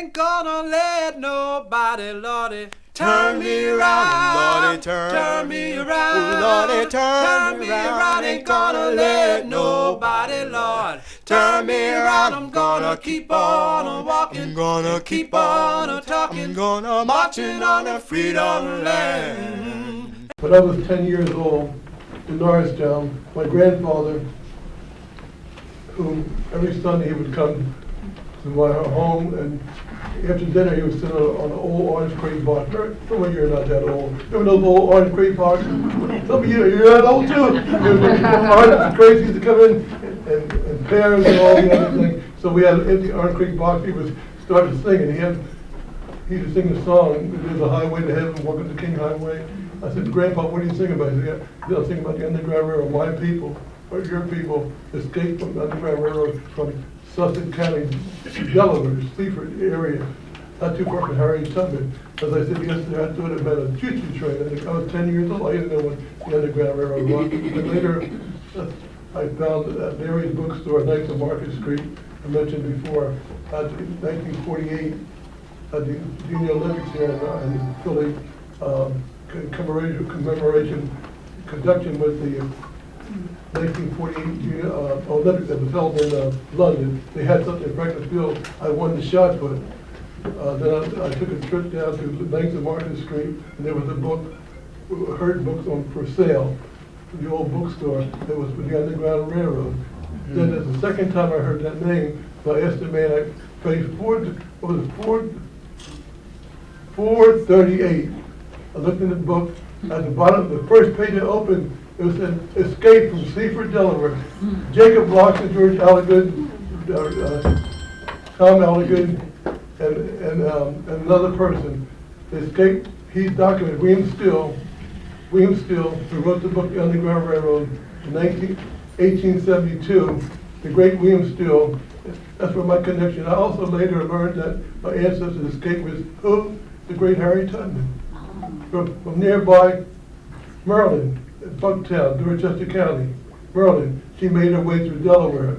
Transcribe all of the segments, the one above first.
ain't gonna let nobody, Lordy, turn me around, Lordy, turn me around, Lordy, turn me around. Ain't gonna let nobody, Lord, turn me around. I'm gonna keep on walking, I'm gonna keep on talking, I'm gonna marching on the freedom land. When I was 10 years old in Norristown, my grandfather, who every Sunday he would come to my home, and after dinner he would sit on an old orange crate box. Some of you are not that old. Remember those old orange crate boxes? Some of you, you're that old too. Orange crates used to come in and pears and all the other things. So we had an empty orange crate box. He would start to sing, and he used to sing a song. There's a highway to heaven, walking the King Highway. I said, Grandpa, what are you singing about? He said, yeah, I'm singing about the Underground Railroad. My people, or your people, escaped from the Underground Railroad from Sussex County, Delaware, Seaford area, not too far from Harriet Tubman. As I said yesterday, I thought about a choo-choo train. And I was 10 years old. I didn't know what the Underground Railroad was. But later, I found at Airy's bookstore, next to Market Street, I mentioned before, in 1948, at the Junior Olympics here in Philly, commemoration conduction with the 1948 Olympics that was held in London. They had something in Franklin Field. I won the shot put. Then I took a trip down to the length of Market Street, and there was a book, Hurt books on for sale, the old bookstore. It was for the Underground Railroad. Then the second time I heard that name, so I asked the man, I paid $4.38. I looked in the book. At the bottom, the first page I opened, it was an escape from Seaford, Delaware. Jacob Blockson, George Alligood, Tom Alligood, and another person escaped. He's documented. William Steele, who wrote the book The Underground Railroad in 1872. The great William Steele. That's where my connection. I also later learned that my ancestors escaped with who? The great Harriet Tubman. From nearby Maryland, Bucktown, Dorchester County, Maryland. She made her way through Delaware.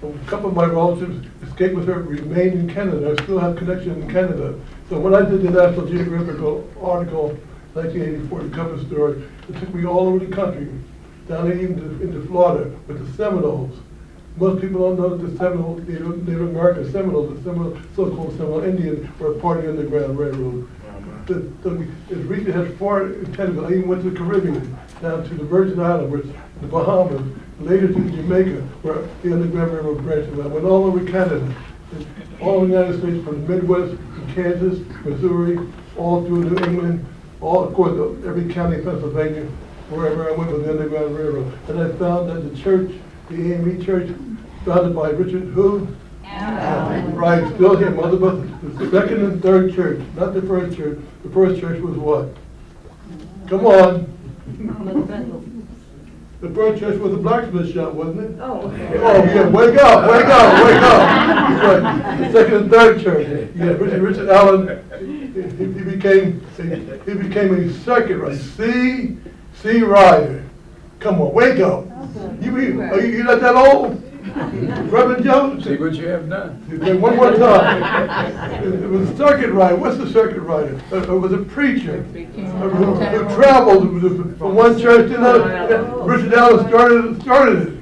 A couple of my relatives escaped with her, remained in Canada. I still have connection in Canada. So when I did the National Geographic article, 1984, the cover story, it took me all over the country, down even into Florida with the Seminoles. Most people don't know that the Seminole, Native American Seminoles, the so-called Seminole Indians, were a part of the Underground Railroad. It reached, it has far tentacles. I even went to the Caribbean, down to the Virgin Islands, the Bahamas, later to Jamaica, where the Underground Railroad branched. I went all over Canada, all over the United States, from the Midwest, from Kansas, Missouri, all through New England, all, of course, every county in Pennsylvania, wherever I went with the Underground Railroad. And I found that the church, the Airy Church, founded by Richard who? Right, still here, Mother Beth, the second and third church, not the first church. The first church was what? Come on. The first church was a blacksmith shop, wasn't it? Oh, yeah, wake up, wake up, wake up. Right. The second and third church. Yeah, Richard Allen, he became a circuit rider, C rider. Come on, wake up. You're not that old? Reverend Jones? See what you have done. One more time. It was a circuit rider. What's a circuit rider? It was a preacher who traveled from one church to another. Richard Allen started it.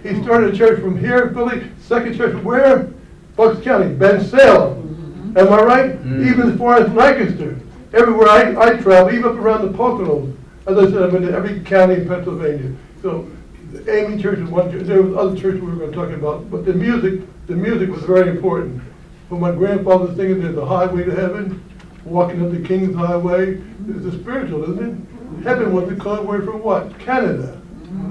He started a church from here in Philly, second church from where? Bucks County, Ben Salem. Am I right? Even as far as Lancaster. Everywhere I travel, even up around the Poconos. As I said, I've been to every county in Pennsylvania. So the Airy Church is one church. There was other churches we were going to talk about, but the music was very important. When my grandfather was singing, "There's a highway to heaven," walking up the King's Highway. It's a spiritual, isn't it? Heaven was the code word for what? Canada.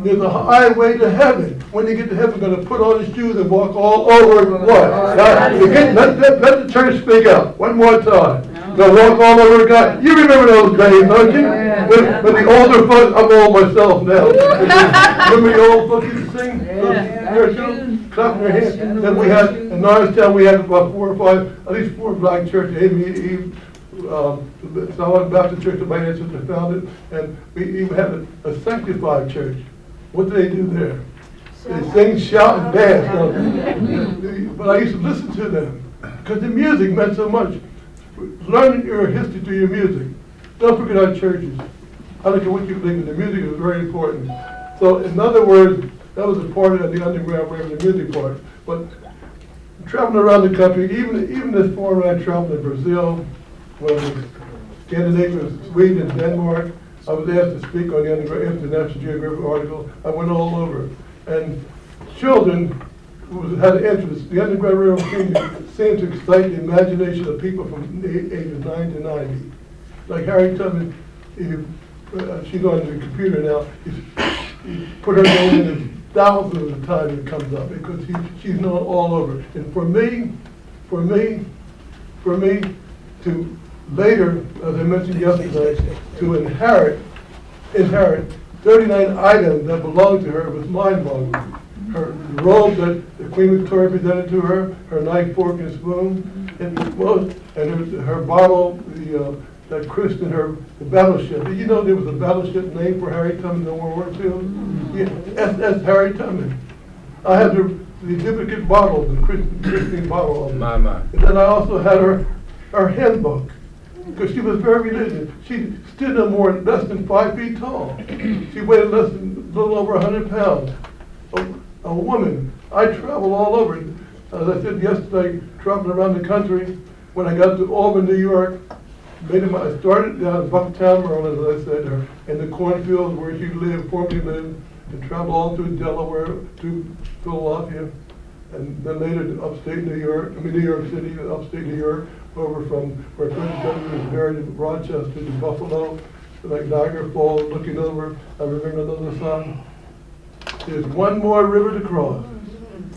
There's a highway to heaven. When you get to heaven, you're going to put on his shoes and walk all over what? Let the church speak up. One more time. Go walk all over God. You remember those days, don't you? When the older folks, I'm old myself now. Remember the old folks used to sing? Clap their hands. Then we had, in Norristown, we had about at least four black churches. Solid Baptist Church of my ancestors founded, and we even had a sanctified church. What do they do there? They sing, shout, and dance. But I used to listen to them. because the music meant so much. Learning your history through your music. Don't forget our churches. I don't care what you believe in, the music is very important. So in other words, that was a part of the Underground Railroad, the music part. But traveling around the country, even this far when I traveled in Brazil, when I was Scandinavia, Sweden, and Denmark, I was asked to speak on the Underground, after the National Geographic article. I went all over. And children who had an interest, the Underground Railroad seemed to excite the imagination of people from the age of 9 to 90. Like Harriet Tubman, she's on the computer now, you put her name in it thousands of times it comes up because she's known all over. And for me to later, as I mentioned yesterday, to inherit 39 items that belonged to her was mind-boggling. Her robe that the Queen Victoria presented to her, her knife, fork, and spoon, and her bottle, that christened her the battleship. Did you know there was a battleship named for Harriet Tubman in World War II? Yeah, that's Harriet Tubman. I had the duplicate bottle, the christening bottle of it. My. And then I also had her hymn book, because she was very religious. She stood no more less than 5 feet tall. She weighed a little over 100 pounds. A woman. I travel all over. As I said yesterday, traveling around the country. When I got to Auburn, New York, I started down in Bucktown, Maryland, as I said, in the cornfields where she formerly lived, and traveled all through Delaware to Philadelphia, and then later to upstate New York, New York City, upstate New York, over from where President Tubman was buried in Rochester to Buffalo, like Niagara Falls, looking over. I remember another song. There's one more river to cross.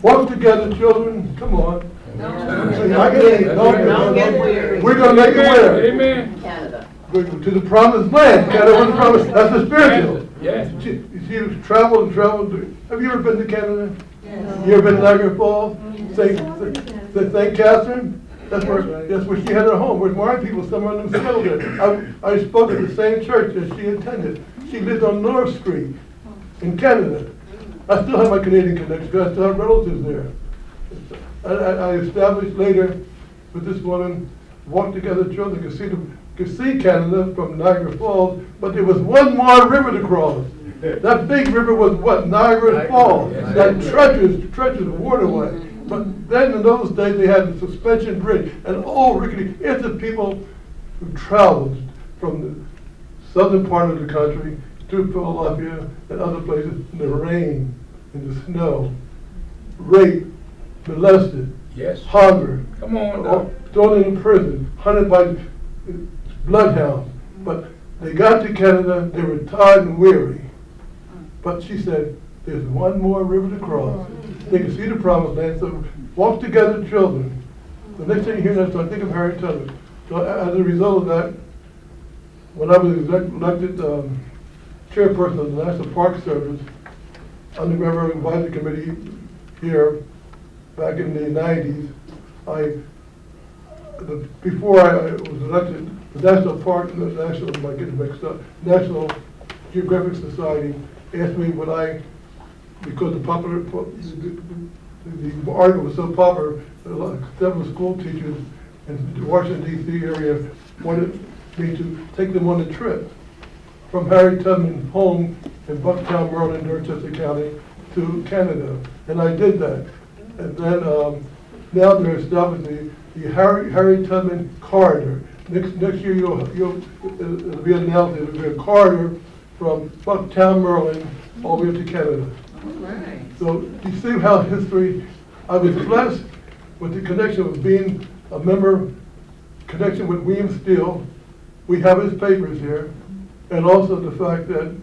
Walk together, children. Come on. Don't get weary. We're going to make it where? Amen. Canada. To the promised land. Canada was the promised. That's the spiritual. Yes. She traveled and traveled. Have you ever been to Canada? Yes. You ever been to Niagara Falls? St. Catherine? That's where she had her home. Where my people, some of them still there. I spoke at the same church that she attended. She lived on North Street in Canada. I still have my Canadian connection because I still have relatives there. I established later with this woman, walk together children, could see Canada from Niagara Falls, but there was one more river to cross. That big river was what? Niagara Falls. That treacherous waterway. But then in those days they had a suspension bridge, and all rickety. It's the people who traveled from the southern part of the country to Philadelphia and other places in the rain, in the snow, raped, molested, Yes. hunger, Come on, thrown in prison, hunted by bloodhounds. But they got to Canada, they were tired and weary. But she said, there's one more river to cross. They can see the promised land, so walk together, children. The next thing you hear that, so I think of Harriet Tubman. So as a result of that, when I was elected chairperson of the National Park Service, Underground Railroad Advisory Committee here back in the 90s, before I was elected, the National Geographic Society asked me would I, because the article was so popular, several school teachers in the Washington, D.C. area wanted me to take them on a trip from Harriet Tubman's home in Bucktown, Maryland, Dorchester County, to Canada. And I did that. And then now they're establishing the Harriet Tubman corridor. Next year it'll be announced it will be a corridor from Bucktown, Maryland, all the way up to Canada. Right. So you see how history, I was blessed with the connection of being a member, connection with William Steele. We have his papers here, and also the fact that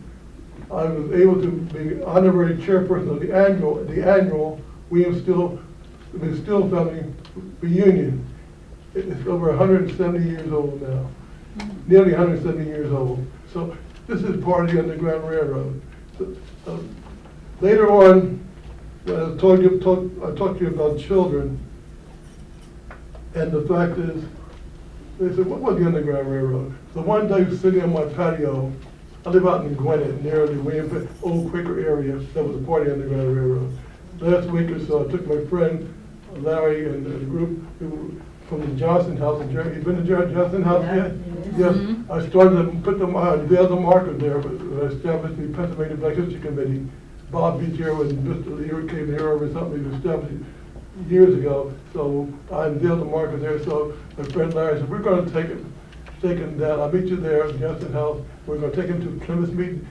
I was able to be honorary chairperson of the annual William Steele, the Steele family reunion. It's over 170 years old now, nearly 170 years old. So this is part of the Underground Railroad. So, later on, I talked to you about children, and the fact is, they said, what was the Underground Railroad? So one day, sitting on my patio, I live out in Gwinnett, near the William Old Quaker area, that was a part of the Underground Railroad. Last week or so, I took my friend Larry and the group, from the Johnson House in Germany. You been to Johnson House yet? Yes. Mhm. I started to put them on, there the marker there, but I established the Pennsylvania Black History Committee. Bob Beecher and Mr. Lear came here over something to establish it years ago. So I unveiled the marker there. So my friend Larry said, we're going to take him down. I'll meet you there at Johnson House. We're going to take him to Plymouth Meeting.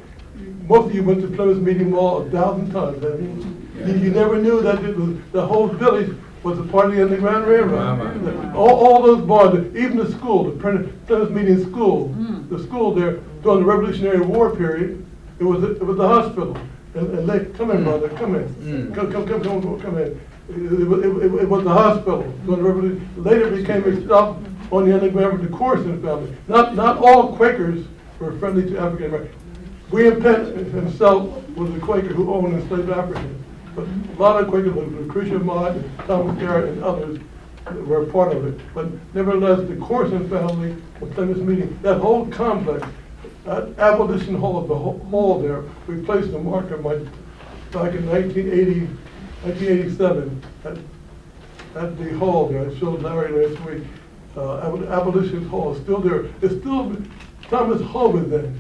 Most of you went to Plymouth Meeting Mall 1,000 times. I mean, you never knew that the whole village was a part of the Underground Railroad. All those barns, even the school, the Plymouth Meeting School, the school there during the Revolutionary War period, it was the hospital. And they, come in, brother, come in. Come in. It was the hospital during the Revolution. Later became a stop on the Underground with the Corson family. Not all Quakers were friendly to African Americans. William Penn himself was a Quaker who owned enslaved Africans. But a lot of Quakers, like Lucretia Mott, Thomas Garrett, and others, were a part of it. But nevertheless, the Corson family was Plymouth Meeting. That whole complex, that abolition hall, the hall there, we placed a marker back in 1987 at the hall there. I showed Larry last week. Abolition hall is still there. It's still Thomas Hovind then.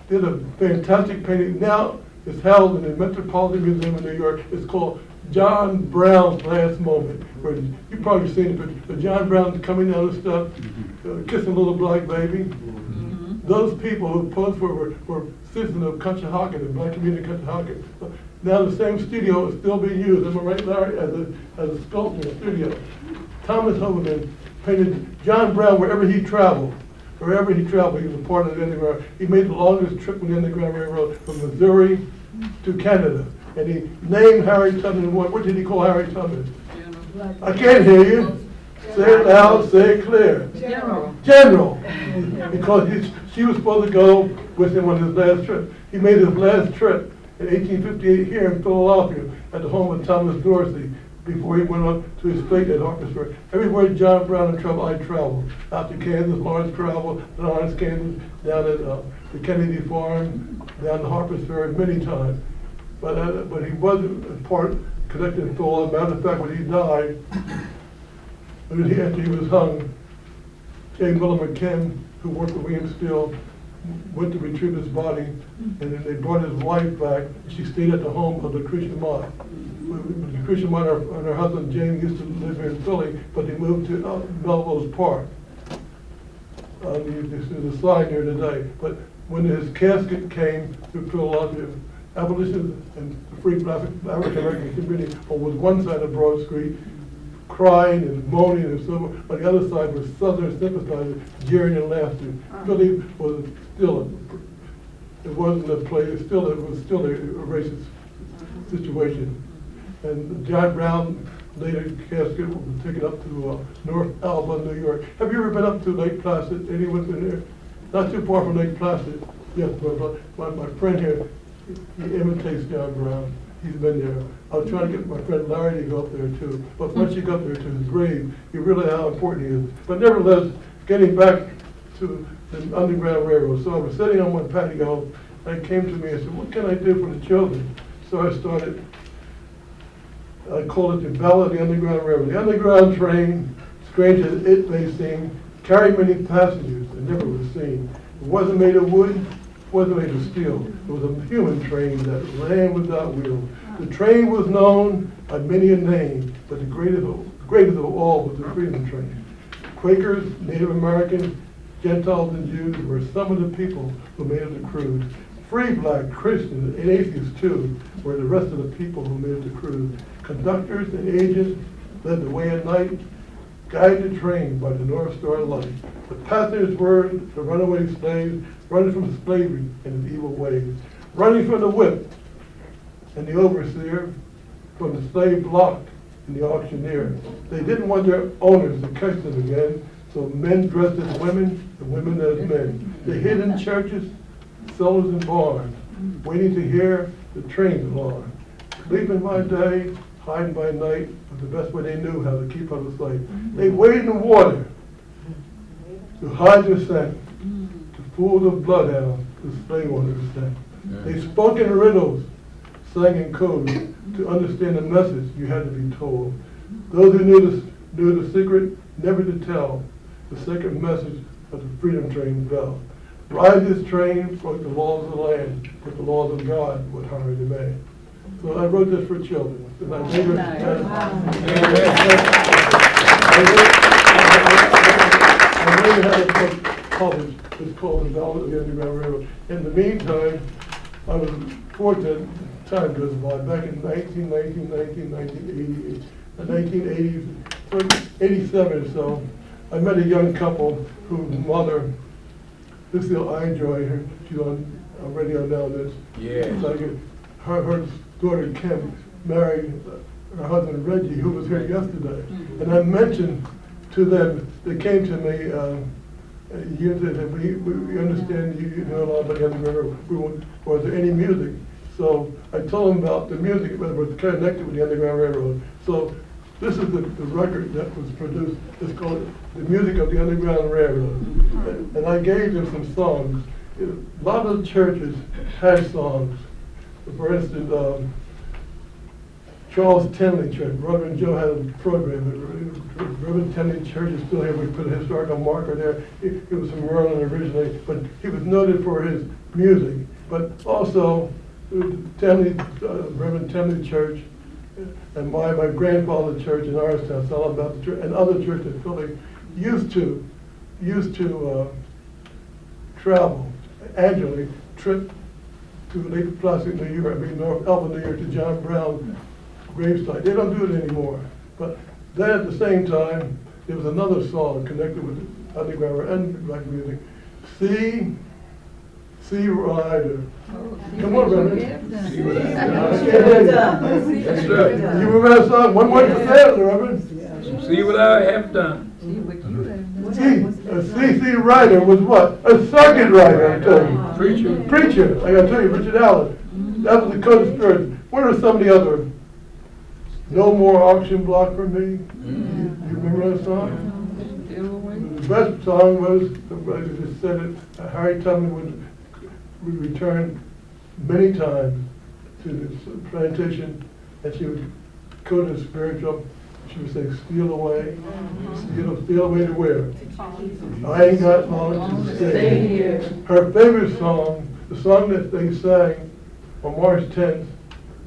Did a fantastic painting. Now it's held in the Metropolitan Museum in New York. It's called John Brown's Last Moment. Where you've probably seen it, but John Brown's coming down the steps, kissing a little black baby. Those people who posed for were citizens of Conshohocken, the black community of Conshohocken. Now the same studio is still being used, am I right, Larry, as a sculpting studio. Thomas Hovind painted John Brown wherever he traveled. Wherever he traveled, he was a part of the Underground. He made the longest trip with the Underground Railroad from Missouri to Canada. And he named Harriet Tubman what did he call Harriet Tubman? I can't hear you. Say it loud, say it clear. General. Because she was supposed to go with him on his last trip. He made his last trip in 1858 here in Philadelphia at the home of Thomas Dorsey before he went on to his fate at Harpersburg. Everywhere John Brown had traveled, I traveled. Out to Kansas, Lawrence traveled, Lawrence, Kansas, down at the Kennedy Farm, down to Harpersburg many times. But he wasn't a part connected to Philadelphia. Matter of fact, when he died, after he was hung, J. Miller McKim, who worked with William Steele, went to retrieve his body, and then they brought his wife back. She stayed at the home of Lucretia Mott. Lucretia Mott and her husband James used to live here in Philly, but they moved to Melrose Park. There's a sign here today. But when his casket came to Philadelphia, abolitionists and the Free African American community was one side of Broad Street, crying and moaning and so on. On the other side was Southern sympathizers, jeering and laughing. Philly was still it wasn't a place. It was still a racist situation. And John Brown later casket was taken up to North Alba, New York. Have you ever been up to Lake Placid? Anyone been there? Not too far from Lake Placid. Yes, my friend here, he imitates John Brown. He's been there. I was trying to get my friend Larry to go up there too. But once you go up there to his grave, you realize how important he is. But nevertheless, getting back to the Underground Railroad. So I was sitting on my patio, and it came to me and said, what can I do for the children? So I started, I called it the Ballad of the Underground Railroad. The Underground train, strange as it may seem, carried many passengers and never was seen. It wasn't made of wood, wasn't made of steel. It was a human train that ran without wheels. The train was known by many a name, but the greatest of all was the Freedom Train. Quakers, Native Americans, Gentiles, and Jews were some of the people who made it the cruise. Free black, Christians, and atheists too were the rest of the people who made it the cruise. Conductors and agents led the way at night, guided the train by the North Star light. The passengers were the runaway slaves, running from slavery and its evil ways, running from the whip and the overseer, from the slave block and the auctioneer. They didn't want their owners to catch them again, so men dressed as women and women as men. They hid in churches, cellars, and barns, waiting to hear the train's alarm. Sleeping by day, hiding by night was the best way they knew how to keep out of sight. They waded in water to hide their scent, to fool the bloodhounds, the slave owners scent. They spoke in riddles, sang in code. To understand the message, you had to be told. Those who knew the secret never to tell the second message of the freedom train's bell. Ride this train for the laws of the land, but the laws of God would hurry the man. So I wrote this for children. And I made it, I really had a book published. It's called The Ballad of the Underground Railroad. In the meantime, I was fortunate, time goes by, back in 1987 or so, I met a young couple whose mother, Lucille Enjoy, she's on radio now, this. Yeah. Like her daughter Kim married her husband Reggie, who was here yesterday. And I mentioned to them, they came to me, years ago, we understand you know a lot about the Underground Railroad. Was there any music? So I told them about the music that was connected with the Underground Railroad. So this is the record that was produced. It's called The Music of the Underground Railroad. And I gave them some songs. A lot of the churches had songs. For instance, Charles Tenley Church, Reverend Joe had a program. Reverend Tenley Church is still here. We put a historical marker there. He was from Maryland originally, but he was noted for his music. But also, Reverend Tenley Church, and my grandfather's church in Arstown, it's all about the church, and other churches in Philly used to travel annually, trip to Lake Placid, New York, North Elba, New York, to John Brown's gravesite. They don't do it anymore. But then at the same time, there was another song connected with underground and black music. See Rider. Come on, Reverend. See what I've done. You remember that song? One word to say it, Reverend. See what I have done. C.C. Rider was what? A circuit rider, I tell you. Preacher. I gotta tell you, Richard Allen. That was the code of spirit. What are some of the other? No More Auction Block for Me. You remember that song? The best song was, I just said it, Harriet Tubman would return many times to the plantation, and she would go to the spiritual. She would say, steal away. Steal away to where? I ain't got long to stay here. Her favorite song, the song that they sang on March 10th,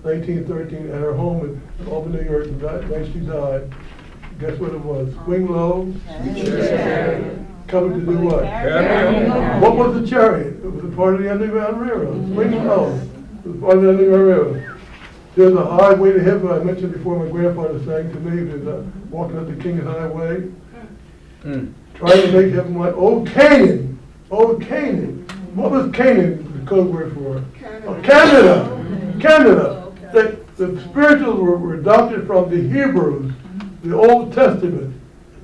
1913, at her home in Albany, New York, when she died. Guess what it was? Swing Low. Coming to do what? What was the chariot? It was a part of the Underground Railroad. Swing Low. It was part of the Underground Railroad. There's a highway to heaven. I mentioned before, my grandfather sang to me, there's walking up the King's Highway, trying to make heaven white. Oh, Canaan! Oh, Canaan! What was Canaan, the code word for? Canada! Canada! The spirituals were adopted from the Hebrews, the Old Testament.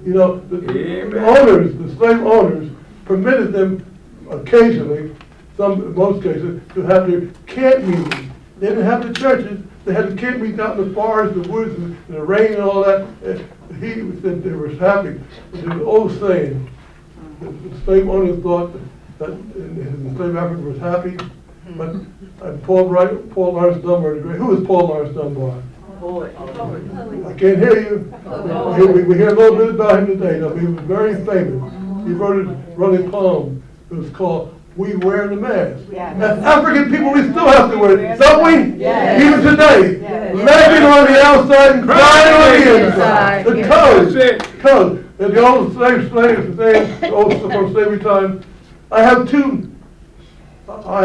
You know, the owners, the slave owners, permitted them occasionally, in most cases, to have their camp meetings. They didn't have the churches. They had the camp meetings out in the forest, the woods, and the rain and all that. He said they were happy. But there was an old saying, the slave owners thought that the slave Africa was happy. But Paul Lawrence Dunbar, who is Paul Lawrence Dunbar? I can't hear you. We hear a little bit about him today. He was very famous. He wrote a poem. It was called We Wear the Mask. As African people, we still have to wear it, don't we? Yes. Even today. Yes. Laughing on the outside and crying on the inside. The code. And the old slaves, the old from slavery time. I have two. I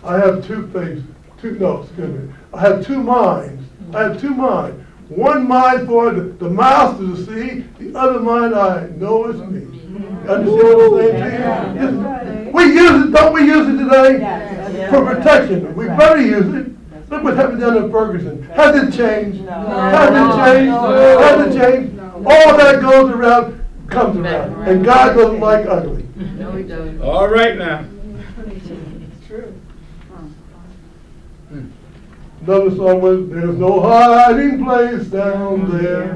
have two faces. I have two minds. One mind for the mouth to see, the other mind I know is me. Understand what I'm saying to you? We use it, don't we use it today? For protection. We better use it. Look what happened down in Ferguson. Has it changed? Has it changed? All that goes around comes around. And God doesn't like ugly. No, he doesn't. All right now. It's true. Another song was, there's no hiding place down there.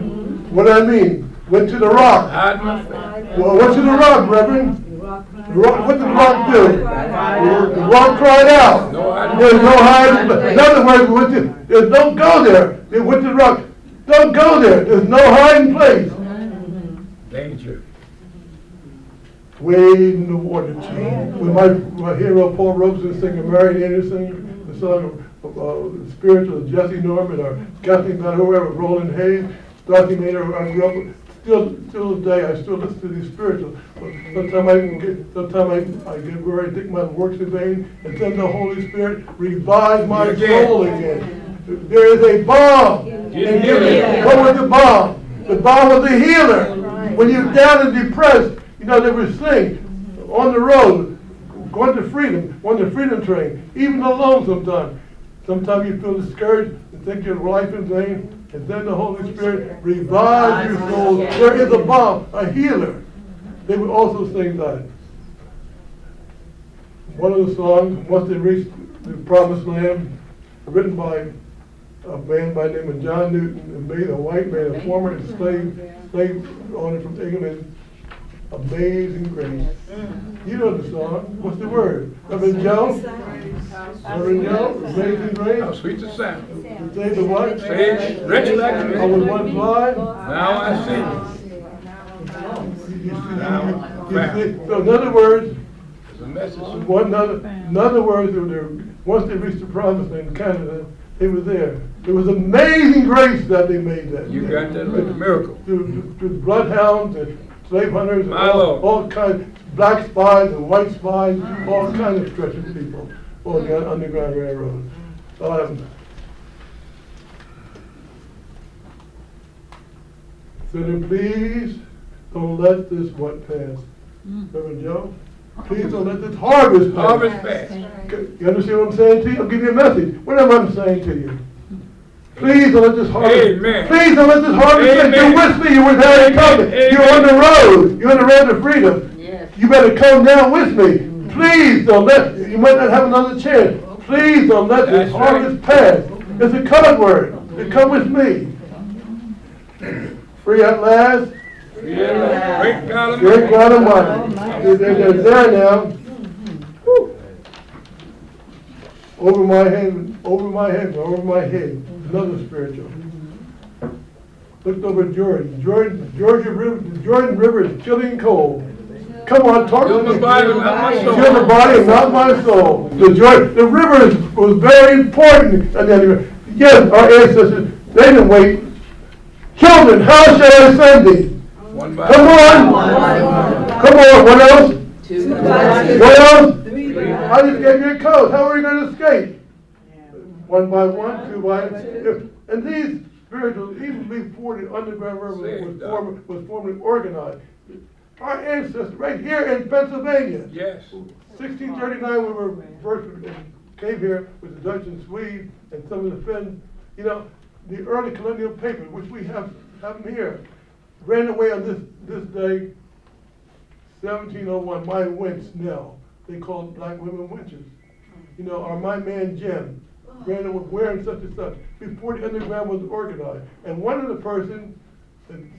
What do I mean? Went to the rock. Hide my face. Well, went to the rock, Reverend. What did the rock do? The rock cried out. There's no hiding place. In other words, don't go there. They went to the rock. Don't go there. There's no hiding place. Danger. Wade in the water, chief. With my hero Paul Robeson singing Marian Anderson, the song of Spiritual, Jesse Norman, or Kathleen Van whoever, Roland Hayes, Dorothy Maynard, I grew up with. Still today, I still listen to these spirituals. Sometimes I get where I think my works in vain, and then the Holy Spirit revives my soul again. There is a balm in healing. What was the balm? The balm was a healer. When you're down and depressed, you know, they were sing on the road, going to freedom, on the freedom train, even alone sometimes. Sometimes you feel discouraged and think your life is vain. And then the Holy Spirit revives your soul. There is a balm, a healer. They would also sing that. One of the songs, once they reached the Promised Land, written by a man by the name of John Newton, a white man, a former slave owner from England. Amazing Grace. You know the song. What's the word? Reverend Joe? Reverend Joe? Amazing Grace? How sweet the sound. To say the what? Sage, rich like me. I was once blind. Now I see. So in other words, It's a message. in other words, once they reached the Promised Land in Canada, they were there. It was amazing grace that they made that. You got that like a miracle. To bloodhounds and slave hunters and My Lord. all kinds, black spies and white spies, all kinds of treacherous people on the Underground Railroad. So then please don't let this what pass. Reverend Joe? Please don't let this harvest pass. Harvest pass. You understand what I'm saying to you? I'll give you a message. Whatever I'm saying to you. Please don't let this harvest. Amen. Please don't let this harvest pass. Amen. You're with me. You're with Harriet Tubman. Amen. You're on the road. You're on the road to freedom. Yes. You better come down with me. Please don't let, you might not have another chance. Please don't let this That's right. harvest pass. It's a code word. They come with me. Free at last. Yeah. Great God Great God Almighty. Almighty. They're there now. Whew. Over my head, another spiritual. Looked over Jordan. The Jordan River is chilling cold. Come on, talk to Fill my me. body, not my soul. Fill my body and not my soul. The river was very important. And then, yes, our ancestors, they didn't wait. Children, how shall I send thee? One by Come on. Come on, what else? What else? I just gave you a code. How are you going to escape? One by one, two by two. And these spirituals, even before the Underground Railroad was formally organized, our ancestors, right here in Pennsylvania, Yes. 1639, we were first came here with the Dutch and Swedes and some of the Finns. You know, the early colonial papers, which we have them here, ran away on this day, 1701. My wench Nell, they called black women wenches. You know, or my man Jim ran away wearing such and such before the underground was organized. And one of the persons in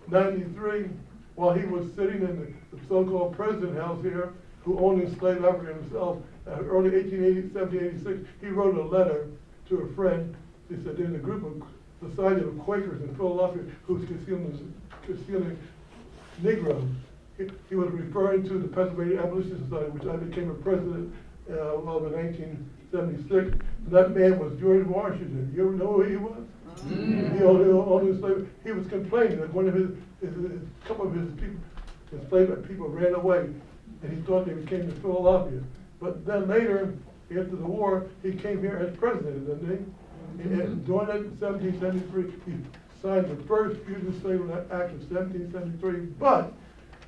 1793, while he was sitting in the so-called president house here, who owned enslaved Africa himself, early 1786, he wrote a letter to a friend. He said there's a group of Society of Quakers in Philadelphia who's concealing Negroes. He was referring to the Pennsylvania Abolition Society, which I became a president of in 1976. That man was George Washington. You ever know who he was? He owned enslaved. He was complaining that one of his couple of his people, enslaved people, ran away, and he thought they came to Philadelphia. But then later, after the war, he came here as president, didn't he? And during that 1773, he signed the first Fugitive Slave Act of 1773. But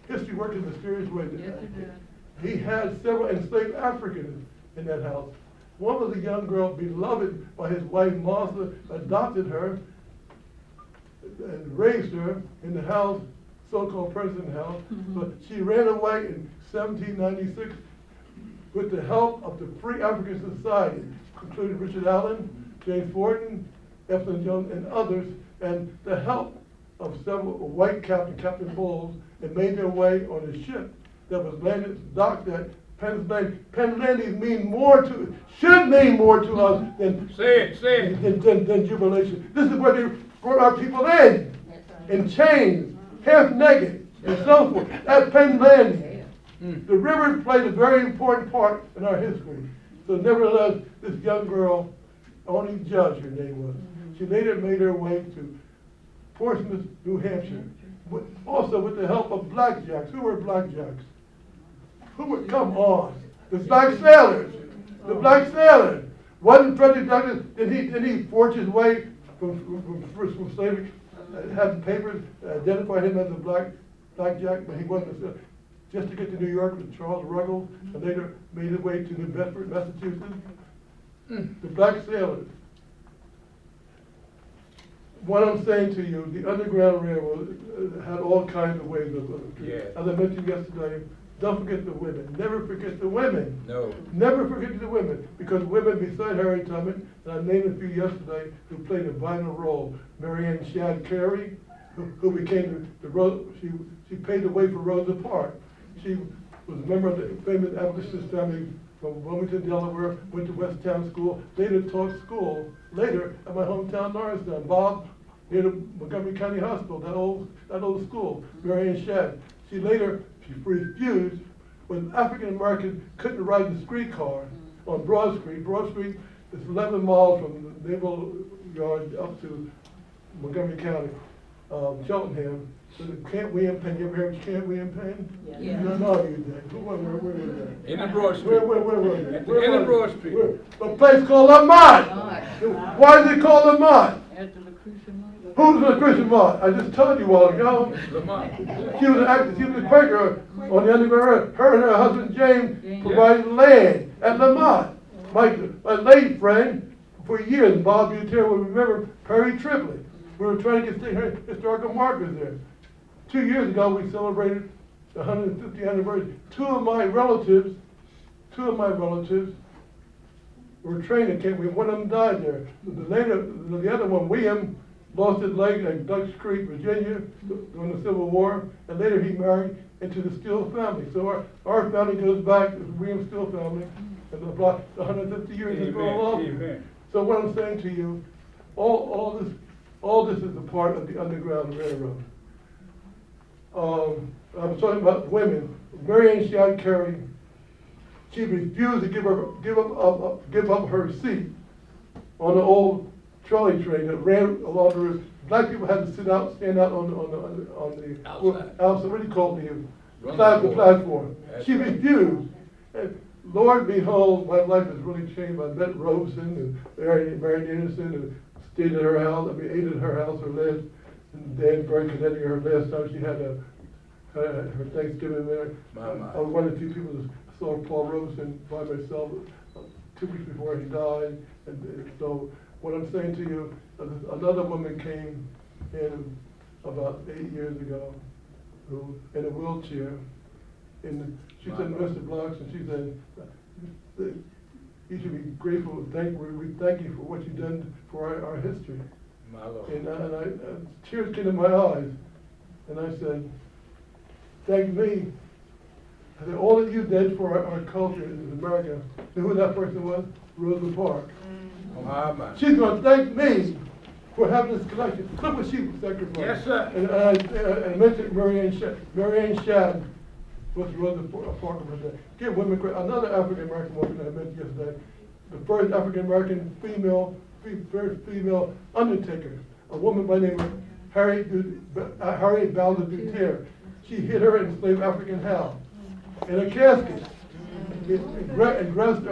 history worked in a mysterious way. He had several enslaved Africans in that house. One was a young girl beloved by his wife Martha, adopted her and raised her in the house, so-called president house. But she ran away in 1796 with the help of the Free African Society, including Richard Allen, James Fortin, Eflin Jones, and others, and the help of several white Captain Bowles, and made their way on a ship that was docked at Penlandies should mean more to us Say it. than jubilation. This is where they brought our people in chains, half naked, and so forth. That's Penlandies. The river played a very important part in our history. So nevertheless, this young girl, only Judge her name was, she later made her way to Portsmouth, New Hampshire, also with the help of blackjacks. Who were blackjacks? Come on, the black sailors. The black sailors. Wasn't Frederick Douglass, did he forge his way from slavery, have papers, identify him as a blackjack, but he wasn't a, just to get to New York with Charles Ruggles, and later made his way to New Bedford, Massachusetts. The black sailors. What I'm saying to you, the Underground Railroad had all kinds of ways of, Yes. as I mentioned yesterday, don't forget the women. Never forget the women. No. Never forget the women, because women beside Harriet Tubman, and I named a few yesterday, who played a vital role. Marianne Shadd Carey, who became she paved the way for Rosa Parks. She was a member of the famous abolitionist family from Wilmington, Delaware, went to Westtown School, later taught school, later at my hometown, Norristown, Bob, near the Montgomery County Hospital, that old school, Marianne Shadd. She refused when African Americans couldn't ride the streetcar on Broad Street. Broad Street is 11 miles from the Naval Yard up to Montgomery County, Cheltenham. So the Camp William Penn, you ever heard of Camp William Penn? Yeah. No, you did. Where was that? In the Broad Street. Where was it? At the end of Broad Street. A place called Lamont. Why is it called Lamont? After the Christian Mott. Who's Lucretia Mott? I just told you a while ago. Lamont. She was an actress. She was a Quaker on the Underground Railroad. Her and her husband James provided land at Lamont. My late friend for years, Bob Butera will remember Perry Triplett. We were trying to get her historical markers there. 2 years ago, we celebrated the 150th anniversary. Two of my relatives were trained at Camp William. One of them died there. The other one, William, lost his leg at Dutch Creek, Virginia, during the Civil War, and later he married into the Steele family. So our family goes back to the William Steele family, and the 150 years has gone along. Amen. So what I'm saying to you, all this is a part of the Underground Railroad. I was talking about women. Marianne Shadd Carey, she refused to give up her seat on the old trolley train that ran along the river. Black people had to stand out on the outside. What do you call the platform? She refused. And Lord behold, my life has really changed. I met Robeson and married Anderson and stayed at her house. ate at her house or lived in Danbury, Connecticut. Her last time she had her Thanksgiving there. I was one of the few people that saw Paul Robeson by myself 2 weeks before he died. And so what I'm saying to you, another woman came in about 8 years ago, who in a wheelchair. She said, Mr. Blackson, she said, you should be grateful. We thank you for what you've done for our history. My Lord. And tears came in my eyes. And I said, thank me. I said, all that you did for our culture in America. You know who that person was? Rosa Parks. She's going to thank me for having this collection. Look what she sacrificed. Yes, sir. And I mentioned Marianne Shadd was Rosa Parks. Give women credit. Another African American woman I mentioned yesterday, the first African American female undertaker, a woman by the name of Harriet Tubman. She hid her enslaved African house in a casket and dressed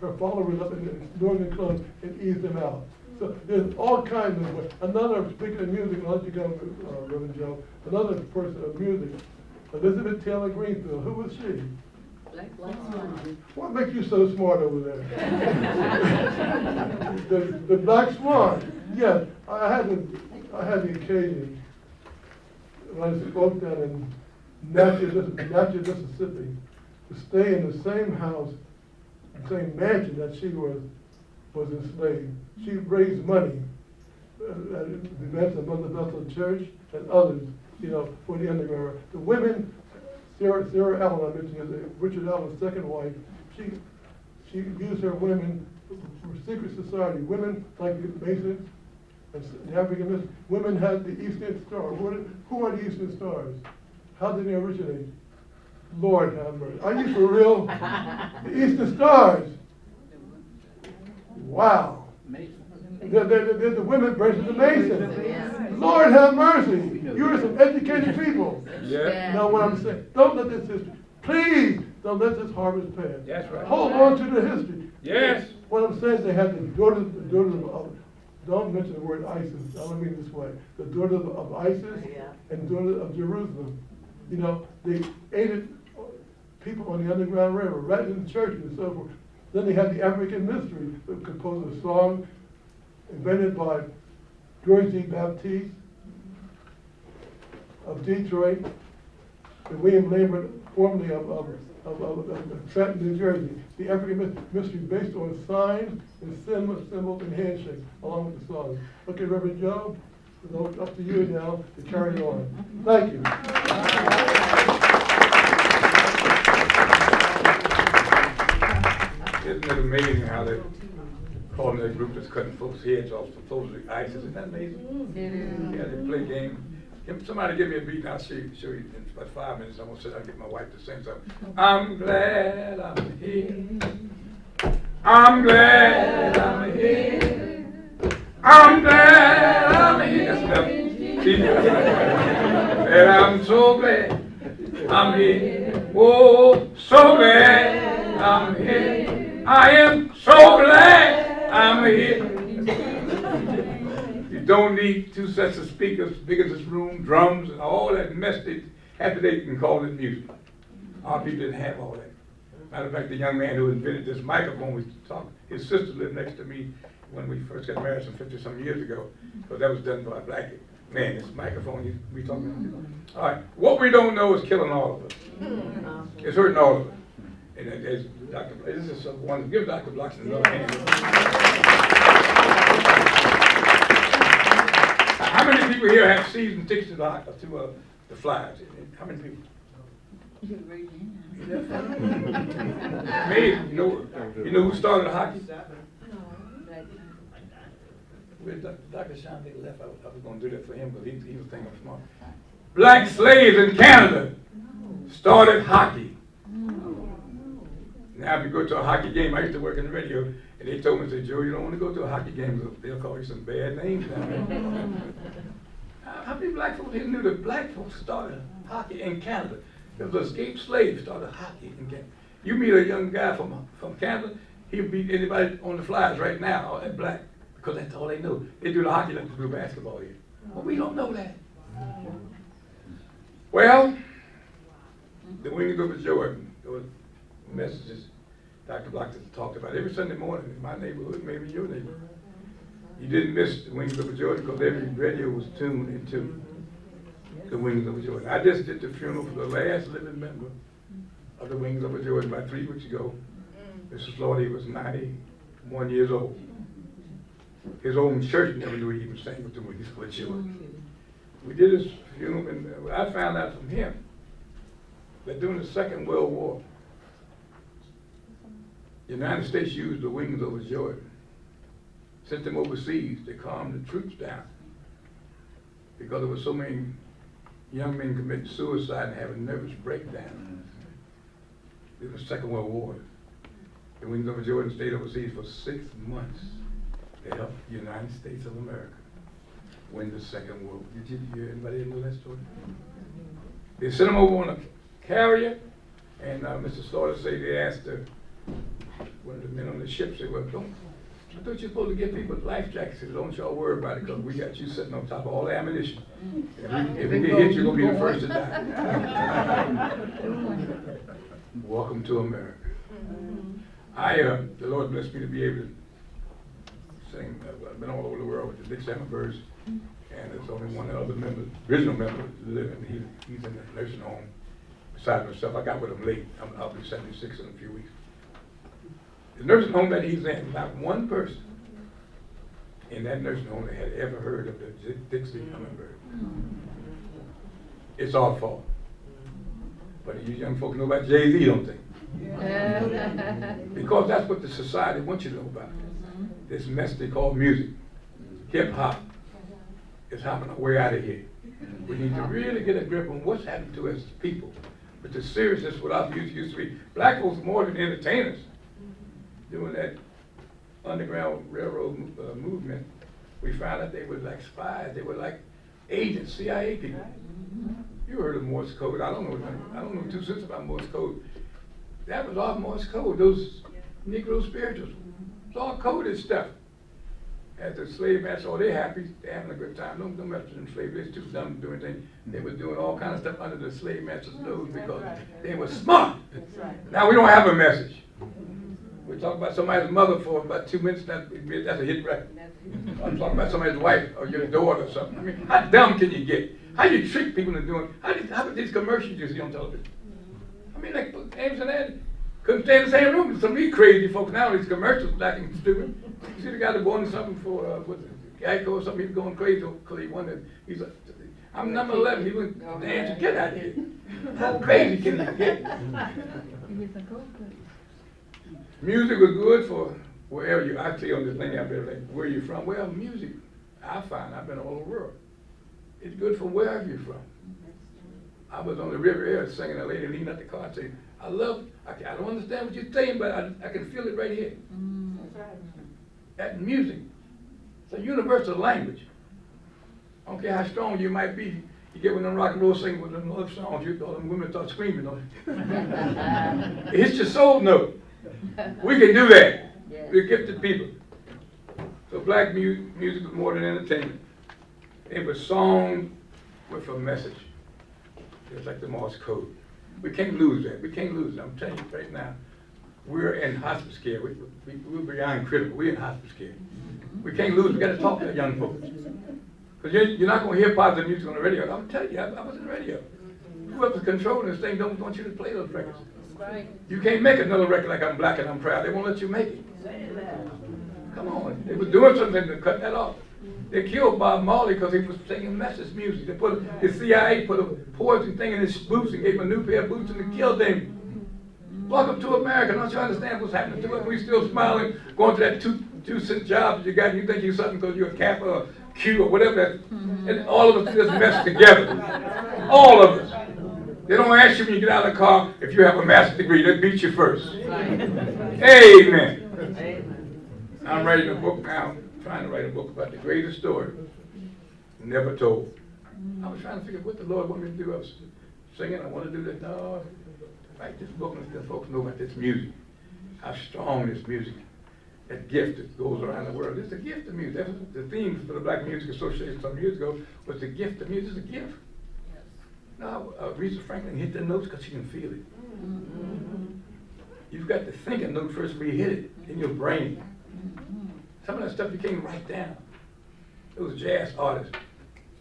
her followers up in northern clothes and eased them out. So there's all kinds of ways. Another, speaking of music, and I'll let you go, Reverend Joe, another person of music, Elizabeth Taylor Greenfield. Who was she? Black Swan. What makes you so smart over there? the Black Swan. Yes, I had the occasion when I spoke down in Natchez, Mississippi, to stay in the same house, the same mansion that she was enslaved. She raised money at the events of Mother Bethel Church and others, for the Underground. The women Sarah Allen, I mentioned, Richard Allen's second wife, she used her women for secret society. Women like the Masons and the African Masons. Women had the Eastern Star. Who are the Eastern Stars? How did they originate? Lord have mercy. Are you for real? The Eastern Stars. Wow. They're the women versus the Masons. Lord have mercy. You're some educated people. Yeah. Know what I'm saying? Don't let this history, please don't let this harvest pass. That's right. Hold on to the history. Yes. What I'm saying is they had the daughters of, don't mention the word ISIS, I don't mean this way. The daughters of ISIS and daughters of Jerusalem. You know, they aided people on the Underground Railroad, right in the churches and so forth. Then they had the African Mystery, that composed a song invented by George D. Baptiste of Detroit, and William Lambert, formerly of Trenton, New Jersey. The African Mystery based on signs and symbols and handshakes, along with the song. Okay, Reverend Joe, it's up to you now to carry on. Thank you. Isn't it amazing how they call that group that's cutting folks' heads off supposedly ISIS? Isn't that amazing? Yeah, they play games. Somebody give me a beat and I'll show you in about 5 minutes. I'm gonna sit down and get my wife to sing something. I'm glad I'm here. I'm glad I'm here. I'm glad I'm here. That's enough. And I'm so glad I'm here. Oh, so glad I'm here. I am so glad I'm here. You don't need 2 sets of speakers big as this room, drums, and all that mess. After they can call it music. Our people didn't have all that. Matter of fact, the young man who invented this microphone, we talked, his sister lived next to me when we first got married some 50-some years ago, because that was done by a black man. This microphone we talking about. All right, what we don't know is killing all of us. It's hurting all of us. And as Dr. This is one. Give Dr. BLOCKSON another hand. How many people here have season tickets to the Flyers? How many people? Amazing. You know who started hockey? With Dr. Sean, they left. I was going to do that for him because he was thinking I'm smart. Black slaves in Canada started hockey. Now, if you go to a hockey game, I used to work in the radio, and they told me, they said, Joe, you don't want to go to a hockey game, they'll call you some bad names down there. How many black folks here knew that black folks started hockey in Canada? There was escaped slaves started hockey in Canada. You meet a young guy from Canada, he'll beat anybody on the Flyers right now, and black, because that's all they know. They do the hockey like they do basketball here. Well, we don't know that. Well, the Wings Over Jordan, those messages Dr. BLOCKSON talked about every Sunday morning in my neighborhood, maybe your neighborhood. You didn't miss the Wings Over Jordan because every radio was tuned into the Wings Over Jordan. I just did the funeral for the last living member of the Wings Over Jordan about 3 weeks ago. Mr. Slaughter, he was 91 years old. His own church never knew he even sang with the Wings Over Jordan. We did his funeral, and I found out from him that during the Second World War, the United States used the Wings Over Jordan, sent them overseas to calm the troops down because there were so many young men committing suicide and having nervous breakdowns. It was the Second World War. The Wings Over Jordan stayed overseas for 6 months to help the United States of America win the Second World War. Did you hear anybody know that story? They sent them over on a carrier, and Mr. Slaughter said they asked one of the men on the ship, said, well, I thought you were supposed to give people life jackets. He said, don't y'all worry about it, because we got you sitting on top of all the ammunition. If we get hit, you're going to be the first to die. Welcome to America. The Lord blessed me to be able to sing. I've been all over the world with the Dick Birds, and there's only one other member, original member, living. He's in the nursing home beside myself. I got with him late. I'll be 76 in a few weeks. The nursing home that he's in, not one person in that nursing home that had ever heard of the Dixie Hummingbird. It's our fault. But you young folks know about Jay-Z, don't they? Because that's what the society wants you to know about. This mess they call music. Hip-hop is hopping our way out of here. We need to really get a grip on what's happening to us as people. But the seriousness of what our music used to be. Black folks were more than entertainers. Doing that underground railroad movement, we found out they were like spies. They were like agents, CIA people. You heard of Morse code. I don't know 2 cents about Morse code. That was all Morse code, those Negro spirituals. It's all coded stuff. As the slave masters, oh, they're happy, they're having a good time. Don't mess with them slaves, they're too dumb to do anything. They were doing all kinds of stuff under the slave masters' nose because they were smart. Now we don't have a message. We talk about somebody's mother for about 2 minutes, that's a hit record. I'm talking about somebody's wife or your daughter or something. I mean, how dumb can you get? How do you trick people into doing, how about these commercials you see on television? I mean, like Ames and Andy couldn't stay in the same room with some of these crazy folks now, these commercials acting stupid. You see the guy that wanted something for, Geico or something, he was going crazy because he wanted, he's like, I'm number 11, he went, Dance, get out of here. How crazy can you get? Music was good for wherever you, I tell you on this thing out there, like, where you from? Well, music, I find, I've been all over the world. It's good for wherever you're from. I was on the river here singing, a lady leaning out the car and saying, I don't understand what you're saying, but I can feel it right here. That music, it's a universal language. I don't care how strong you might be, you get with them rock and roll singing with them love songs, all them women start screaming on it. It hits your soul note. We can do that. We're gifted people. So black music was more than entertainment. It was song with a message. It's like the Morse code. We can't lose that. We can't lose it. I'm telling you right now, we're in hospice care. We're beyond critical. We're in hospice care. We can't lose. We got to talk to young folks. Because you're not going to hear positive music on the radio. I'm telling you, I was in the radio. Whoever's controlling this thing don't want you to play those records. Right. You can't make another record like I'm Black and I'm Proud. They won't let you make it. Come on. They were doing something to cut that off. They killed Bob Marley because he was singing message music. They put the CIA put a poison thing in his boots and gave him a new pair of boots and they killed him. Welcome to America. Don't you understand what's happening to us? We still smiling, going to that two-cent job that you got. And you think you're something because you're a Kappa or Q or whatever that. And all of us just mess together. All of us. They don't ask you when you get out of the car if you have a master's degree. They beat you first. Amen. I'm writing a book now. Trying to write a book about the greatest story never told. I was trying to figure out what the Lord wanted me to do. I was singing, I want to do this. No, write this book and let folks know about this music. How strong this music, that gift that goes around the world. It's a gift of music. That was the theme for the Black Music Association some years ago was the gift of music. It's a gift. Now, Aretha Franklin hit the notes because she can feel it. You've got to think a note first before you hit it in your brain. Some of that stuff you can't write down. Those jazz artists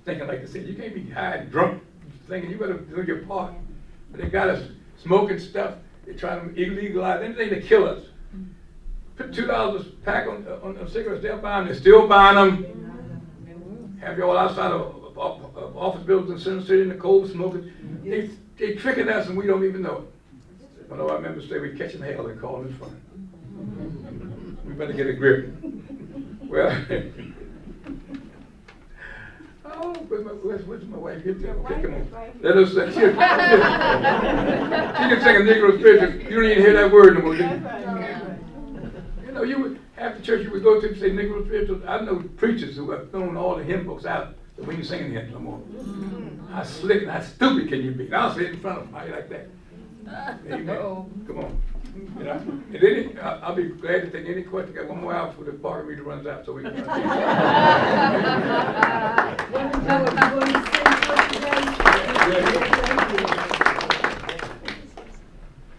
thinking like they said, you can't be high and drunk thinking you better do your part. But they got us smoking stuff. They try to illegalize anything to kill us. Put $2 a pack on cigarettes, they'll buy them. They're still buying them. Have you all outside of office buildings in Center City in the cold smoking. They tricking us and we don't even know it. One of our members say we're catching hell and calling it fun. We better get a grip. Well, oh, where's my wife? Get there. Okay, come on. Let us sing. She can sing a Negro spiritual. You don't even hear that word no more, do you? You know, you would, half the church you would go to say Negro spiritual. I know preachers who have thrown all the hymn books out that we ain't singing hymns no more. How slick and how stupid can you be? And I'll say it in front of them. How you like that? Amen. Come on. You know, and then I'll be glad to take any question. Got one more hour before the bar meter runs out, so we can.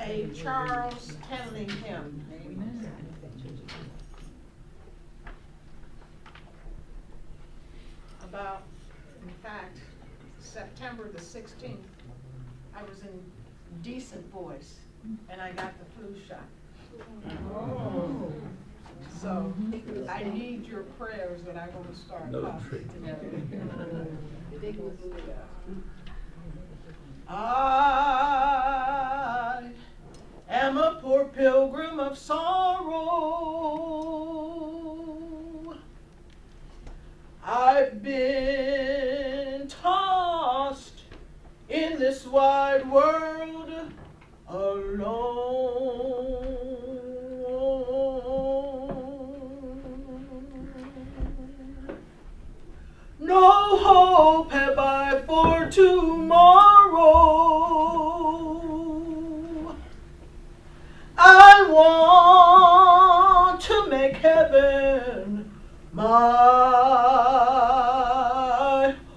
A Charles Henley hymn. About, in fact, September the 16th, I was in decent voice, and I got the flu shot. Oh. So I need your prayers that I'm going to start. I poor pilgrim of sorrow. I've been tossed in this wide world alone. No hope have I for tomorrow. I want to make heaven my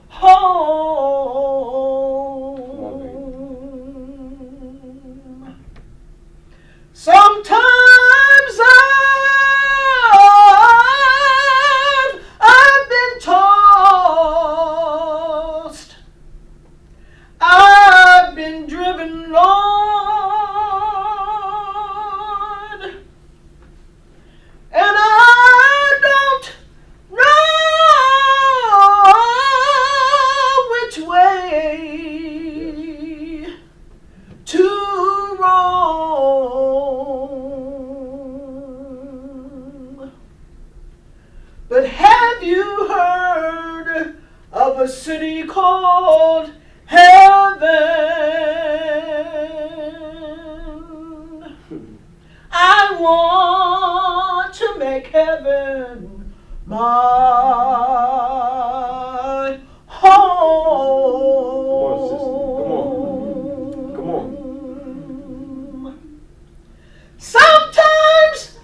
home. Sometimes I've been tossed, I've been driven, Lord, and I don't know which way to roam. But have you heard of a city called heaven? I want to make heaven my home. Come on. Sometimes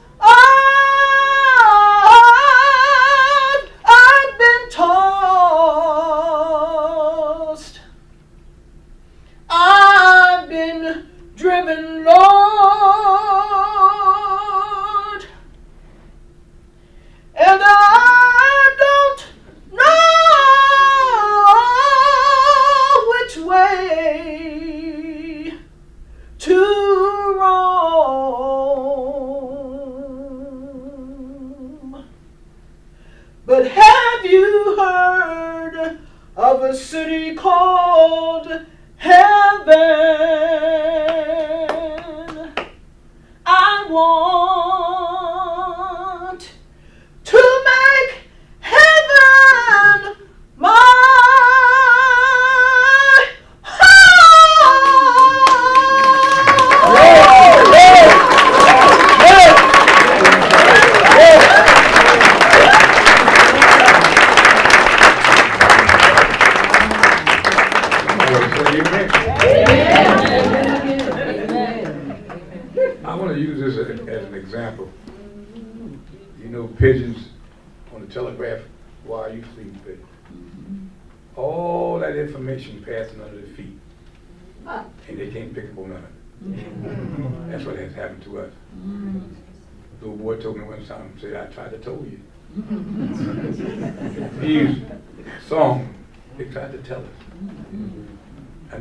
I've been tossed, I've been driven, Lord, and I don't know which way to roam. But have you heard of a city called heaven? I want to make heaven my I want to use this as an example. You know, pigeons on the telegraph wire used to feed pigeons. All that information passing under their feet, and they can't pick up on none of it. That's what has happened to us. The little boy told me one time, said, I tried to tell you. These songs, they tried to tell us. I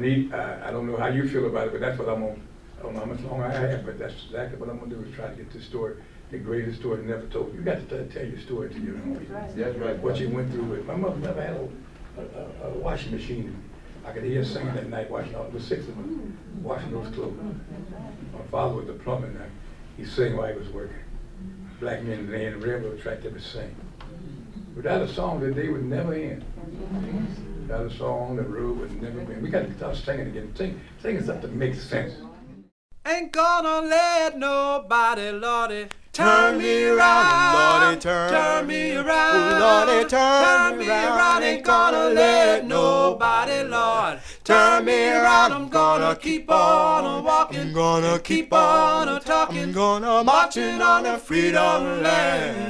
don't know how you feel about it, but that's what I'm on. I don't know how much longer I have, but that's exactly what I'm going to do is try to get this story, the greatest story never told. You got to tell your story to your own people. That's right. What you went through with. My mother never had a washing machine. I could hear her singing at night, washing all the 6 of them, washing those clothes. My father was a plumber, and he sang while he was working. Black men lay in the railroad track, they would sing. Without a song, the day would never end. Without a song, the road would never end. We got to start singing again. Singing something that makes sense. Ain't gonna let nobody, Lordy, turn me around, Lordy, turn me around, Lordy, turn me around. Ain't gonna let nobody, Lord, turn me around. I'm gonna keep on walking, I'm gonna keep on talking, I'm gonna marching on the freedom land.